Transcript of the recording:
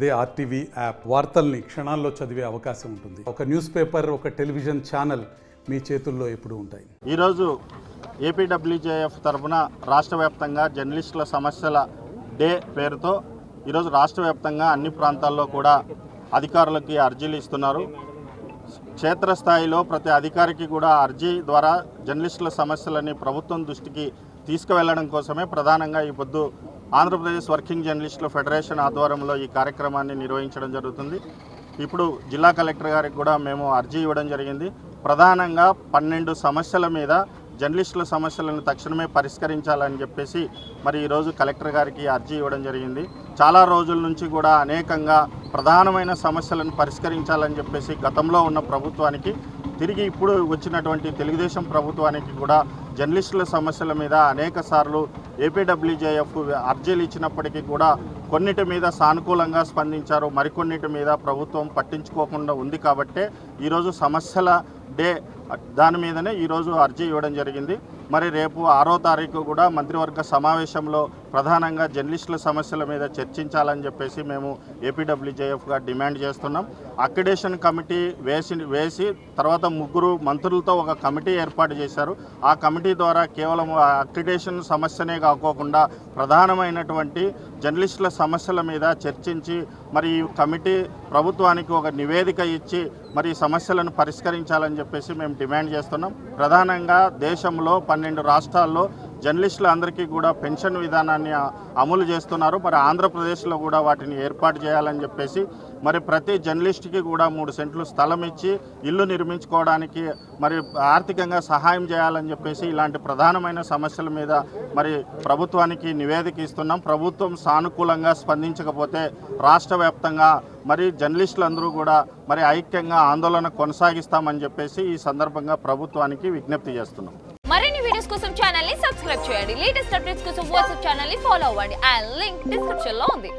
అదే RTV app వార్తల్ని క్షణాల్లో చదివే అవకాశం ఉంటుంది. ఒక న్యూస్ పేపర్, ఒక టెలివిజన్ ఛానల్ మీ చేతుల్లో ఎప్పుడూ ఉంటాయి. ఈరోజు ఏపీడబ్ల్యూజేఎఫ్ తరఫున రాష్ట్ర వ్యాప్తంగా జర్నలిస్టుల సమస్యల డే పేరుతో ఈరోజు రాష్ట్ర వ్యాప్తంగా అన్ని ప్రాంతాల్లో కూడా అధికారులకి అర్జీలు ఇస్తున్నారు. క్షేత్రస్థాయిలో ప్రతి అధికారికి కూడా అర్జీ ద్వారా జర్నలిస్టుల సమస్యలని ప్రభుత్వం దృష్టికి తీసుకువెళ్లడం కోసమే ప్రధానంగా ఈ పొద్దు ఆంధ్రప్రదేశ్ వర్కింగ్ జర్నలిస్టుల ఫెడరేషన్ ఆధ్వర్యంలో ఈ కార్యక్రమాన్ని నిర్వహించడం జరుగుతుంది. ఇప్పుడు జిల్లా కలెక్టర్ గారికి కూడా మేము అర్జీ ఇవ్వడం జరిగింది. ప్రధానంగా 12 సమస్యల మీద జర్నలిస్టుల సమస్యలను తక్షణమే పరిష్కరించాలని చెప్పేసి మరి ఈరోజు కలెక్టర్ గారికి అర్జీ ఇవ్వడం జరిగింది. చాలా రోజుల నుంచి కూడా అనేకంగా ప్రధానమైన సమస్యలను పరిష్కరించాలని చెప్పేసి గతంలో ఉన్న ప్రభుత్వానికి తిరిగి ఇప్పుడు వచ్చినటువంటి తెలుగుదేశం ప్రభుత్వానికి కూడా జర్నలిస్టుల సమస్యల మీద అనేక సార్లు ఏపీడబ్ల్యూజేఎఫ్ అర్జీలు ఇచ్చినప్పటికీ కూడా కొన్నిటి మీద సానుకూలంగా స్పందించారు, మరికొన్నిటి మీద ప్రభుత్వం పట్టించుకోకుండా ఉంది. కాబట్టే ఈరోజు సమస్యల డే దాని మీదనే ఈరోజు అర్జీ ఇవ్వడం జరిగింది. మరి రేపు 6వ తారీఖు కూడా మంత్రివర్గ సమావేశంలో ప్రధానంగా జర్నలిస్టుల సమస్యల మీద చర్చించాలని చెప్పేసి మేము ఏపీడబ్ల్యూజేఎఫ్గా డిమాండ్ చేస్తున్నాం. అక్రిడేషన్ కమిటీ వేసి తర్వాత 3 మంత్రులతో ఒక కమిటీ ఏర్పాటు చేశారు. ఆ కమిటీ ద్వారా కేవలం అక్రిడేషన్ సమస్యనే కాకోకుండా ప్రధానమైనటువంటి జర్నలిస్టుల సమస్యల మీద చర్చించి మరి ఈ కమిటీ ప్రభుత్వానికి ఒక నివేదిక ఇచ్చి మరి సమస్యలను పరిష్కరించాలని చెప్పేసి మేము డిమాండ్ చేస్తున్నాం. ప్రధానంగా దేశంలో 12 రాష్ట్రాల్లో జర్నలిస్టులందరికీ కూడా పెన్షన్ విధానాన్ని అమలు చేస్తున్నారు. మరి ఆంధ్రప్రదేశ్లో కూడా వాటిని ఏర్పాటు చేయాలని చెప్పేసి మరి ప్రతి జర్నలిస్ట్కి కూడా 3 సెంట్లు స్థలం ఇచ్చి ఇల్లు నిర్మించుకోవడానికి మరి ఆర్థికంగా సహాయం చేయాలని చెప్పేసి ఇలాంటి ప్రధానమైన సమస్యల మీద మరి ప్రభుత్వానికి నివేదిక ఇస్తున్నాం. ప్రభుత్వం సానుకూలంగా స్పందించకపోతే రాష్ట్ర వ్యాప్తంగా మరి జర్నలిస్టులందరూ కూడా మరి ఐక్యంగా ఆందోళన కొనసాగిస్తామని చెప్పేసి ఈ సందర్భంగా ప్రభుత్వానికి విజ్ఞప్తి చేస్తున్నాం. మరిన్ని వీడియోస్ కోసం ఛానల్ ని సబ్స్క్రైబ్ చేయండి. లేటెస్ట్ అప్డేట్స్ కోసం వాట్సాప్ ఛానల్ ని ఫాలో అవ్వండి. ఆ లింక్ డిస్క్రిప్షన్ లో ఉంది.